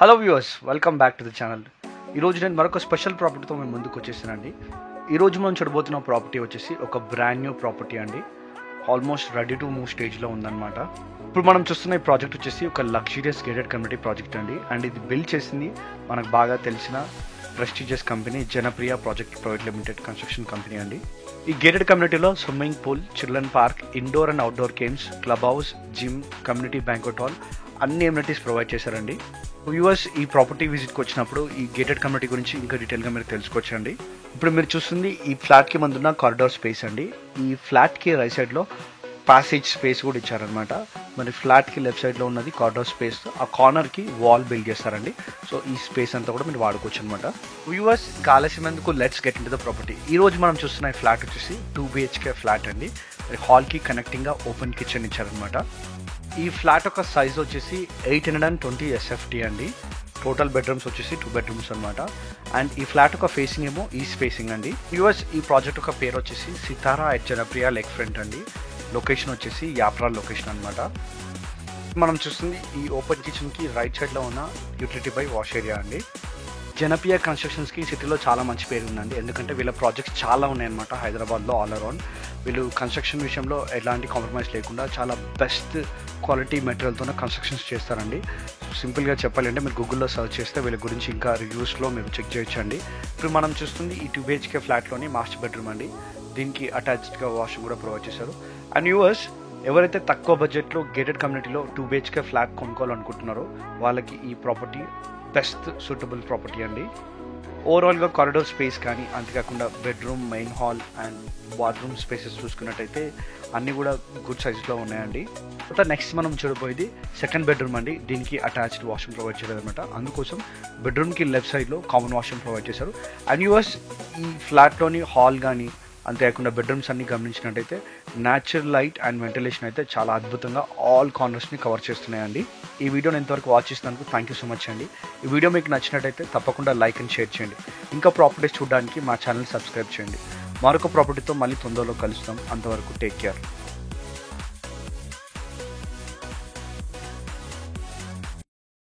Hello viewers, welcome back to the channel. ఈరోజు నేను మరొక స్పెషల్ ప్రాపర్టీతో మేము ముందుకు వచ్చేసానండి. ఈరోజు మనం చూడబోతున్న ప్రాపర్టీ వచ్చేసి ఒక బ్రాండ్ న్యూ ప్రాపర్టీ అండి. ఆల్మోస్ట్ రెడీ టు మూవ్ స్టేజ్లో ఉందన్నమాట. ఇప్పుడు మనం చూస్తున్న ఈ ప్రాజెక్ట్ వచ్చేసి ఒక లగ్జరియస్ గేటెడ్ కమ్యూనిటీ ప్రాజెక్ట్ అండి. అండ్ ఇది బిల్డ్ చేసింది మనకు బాగా తెలిసిన prestigious company Janapriya project private limited construction company అండి. ఈ గేటెడ్ కమ్యూనిటీలో swimming pool, children park, indoor and outdoor games, club house, gym, community banquet hall అన్ని ఎమ్యూనిటీస్ ప్రొవైడ్ చేశారండి. వ్యూవర్స్, ఈ ప్రాపర్టీ విజిట్కి వచ్చినప్పుడు ఈ గేటెడ్ కమ్యూనిటీ గురించి ఇంకా డీటెయిల్గా మీరు తెలుసుకోవచ్చండి. ఇప్పుడు మీరు చూస్తుంది ఈ ఫ్లాట్కి ముందున్న కారిడార్ స్పేస్ అండి. ఈ ఫ్లాట్కి రైట్ సైడ్లో ప్యాసేజ్ స్పేస్ కూడా ఇచ్చారనమాట. మరి ఫ్లాట్కి లెఫ్ట్ సైడ్లో ఉన్నది కారిడార్ స్పేస్, ఆ కార్నర్కి వాల్ బిల్డ్ చేస్తారండి. సో ఈ స్పేస్ అంతా కూడా మీరు వాడుకోవచ్చు అనమాట. వ్యూవర్స్, ఇంకా ఆలస్యం ఎందుకు, let's get in to the property. ఈ రోజు మనం చూస్తున్న ఈ ఫ్లాట్ వచ్చేసి 2 BHK ఫ్లాట్ అండి. హాల్కి కనెక్టింగ్గా ఓపెన్ కిచెన్ ఇచ్చారనమాట. ఈ ఫ్లాట్ యొక్క సైజ్ వచ్చేసి 820 SFT అండి. టోటల్ బెడ్రూమ్స్ వచ్చేసి 2 బెడ్రూమ్స్ అనమాట. అండ్ ఈ ఫ్లాట్ యొక్క ఫేసింగ్ ఏమో ఈస్ట్ ఫేసింగ్ అండి. యూఎస్ ఈ ప్రాజెక్ట్ యొక్క పేరు వచ్చేసి సితారా ఎట్ జనప్రియ లేక్ ఫ్రంట్ అండి. లొకేషన్ వచ్చేసి యాప్రా లొకేషన్ అనమాట. మనం చూస్తుంది ఈ ఓపెన్ కిచెన్కి రైట్ సైడ్లో ఉన్న యూటిలిటీ బై వాష్ ఏరియా అండి. జనప్రియ కన్స్ట్రక్షన్స్కి సిటీలో చాలా మంచి పేరు ఉందండి. ఎందుకంటే వీళ్ళ ప్రాజెక్ట్స్ చాలా ఉన్నాయన్నమాట హైదరాబాద్లో ఆల్ అరౌండ్. వీళ్ళు కన్స్ట్రక్షన్ విషయంలో ఎలాంటి కాంప్రమైజ్ లేకుండా చాలా బెస్ట్ క్వాలిటీ మెటీరియల్తోనే కన్స్ట్రక్షన్స్ చేస్తారండి. సింపుల్గా చెప్పాలంటే మీరు గూగుల్లో సర్చ్ చేస్తే వీళ్ళ గురించి ఇంకా రివ్యూస్లో మీరు చెక్ చేయొచ్చండి. ఇప్పుడు మనం చూస్తుంది ఈ 2 BHK ఫ్లాట్లోని మాస్టర్ బెడ్రూమ్ అండి. దీనికి అటాచ్డ్గా వాష్రూమ్ కూడా ప్రొవైడ్ చేశారు. అండ్ వ్యూవర్స్, ఎవరైతే తక్కువ బడ్జెట్లో గేటెడ్ కమ్యూనిటీలో 2 BHK ఫ్లాట్ కొనుక్కోవాలనుకుంటున్నారో వాళ్ళకి ఈ ప్రాపర్టీ బెస్ట్ సూటబుల్ ప్రాపర్టీ అండి. ఓవరాల్గా కారిడార్ స్పేస్ కానీ, అంతేకాకుండా bedroom, main hall and bathroom spaces చూసుకున్నట్టయితే అన్నీ కూడా గుడ్ సైజులో ఉన్నాయండి. తర్వాత నెక్స్ట్ మనం చూడబోయేది సెకండ్ బెడ్రూమ్ అండి. దీనికి అటాచ్డ్ వాష్రూమ్ ప్రొవైడ్ చేయలేదు అనమాట. అందుకోసం బెడ్రూమ్కి లెఫ్ట్ సైడ్లో కామన్ వాష్రూమ్ ప్రొవైడ్ చేశారు. అండ్ యూఎస్ ఈ ఫ్లాట్లోని హాల్ కానీ, అంతేకాకుండా బెడ్రూమ్స్ అన్ని గమనించినట్టయితే న్యాచురల్ లైట్ అండ్ వెంటిలేషన్ అయితే చాలా అద్భుతంగా ఆల్ కార్నర్స్ని కవర్ చేస్తున్నాయండి. ఈ వీడియోని ఎంతవరకు వాచ్ చేసినందుకు థ్యాంక్ యూ సో మచ్ అండి. ఈ వీడియో మీకు నచ్చినట్టయితే తప్పకుండా లైక్ అండ్ షేర్ చేయండి. ఇంకా ప్రాపర్టీస్ చూడడానికి మా ఛానల్ సబ్స్క్రైబ్ చేయండి. మరొక ప్రాపర్టీతో మళ్ళీ తొందరలో కలుస్తాం. అంతవరకు టేక్ కేర్.